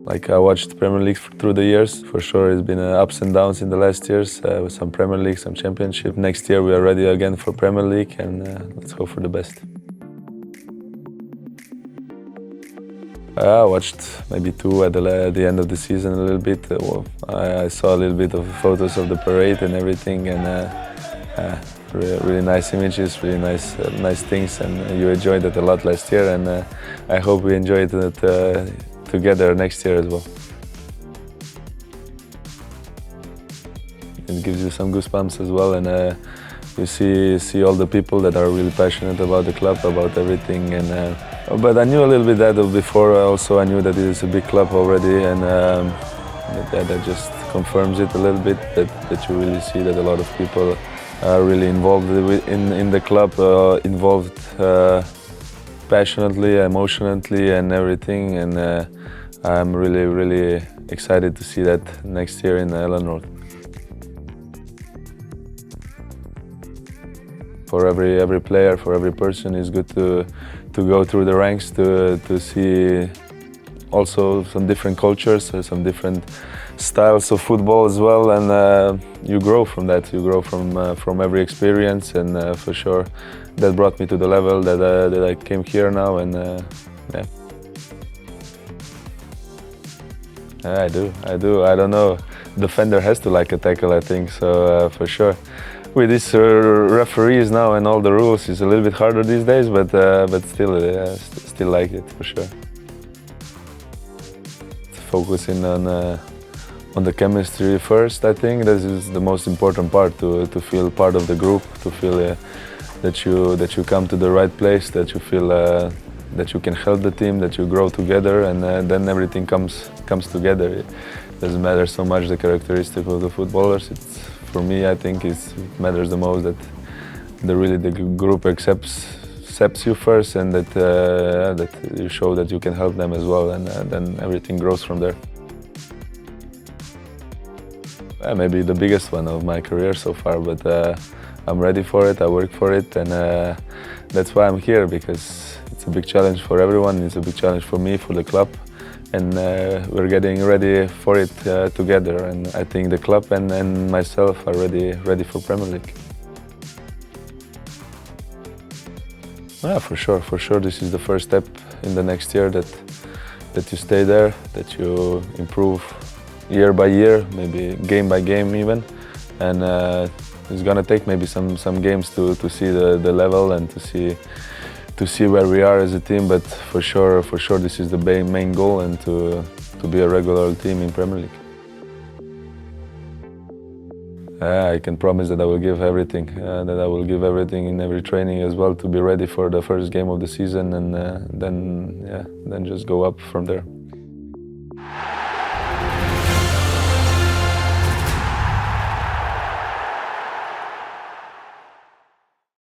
Like I watched Premier League through the years. For sure, it's been ups and downs in the last years with some Premier League, some Championship. Next year we are ready again for Premier League, and let's hope for the best. I watched maybe two at the end of the season a little bit. I saw a little bit of photos of the parade and everything, and really nice images, really nice things, and you enjoyed it a lot last year, and I hope we enjoyed it together next year as well. It gives you some goosebumps as well, and you see all the people that are really passionate about the club, about everything. And but I knew a little bit that before. Also, I knew that it is a big club already, and that just confirms it a little bit. That you really see that a lot of people are really involved in the club, involved passionately, emotionally, and everything. And I'm really excited to see that next year in LA North. For every player, for every person, it's good to go through the ranks, to see also some different cultures, some different styles of football as well, and you grow from that. You grow from every experience, and for sure that brought me to the level that I came here now, and yeah. I do. I don't know. Defender has to like a tackle, I think, so for sure. With these referees now and all the rules, it's a little bit harder these days, but still like it for sure. Focusing on the chemistry first, I think this is the most important part, to feel part of the group, to feel that you come to the right place, that you feel that you can help the team, that you grow together, and then everything comes together. It doesn't matter so much the characteristic of the footballers. For me, I think it matters the most that the group accepts you first, and that you show that you can help them as well, and then everything grows from there. Maybe the biggest one of my career so far, but I'm ready for it. I work for it, and that's why I'm here, because it's a big challenge for everyone. It's a big challenge for me, for the club. And we're getting ready for it together, and I think the club and myself are ready for Premier League. Yeah, for sure this is the first step in the next year, that you stay there, that you improve year by year, maybe game by game even, and it's gonna take maybe some games to see the level and to see where we are as a team, but for sure this is the main goal, and to be a regular team in Premier League. I can promise that I will give everything, that I will give everything in every training as well, to be ready for the first game of the season, and then just go up from there.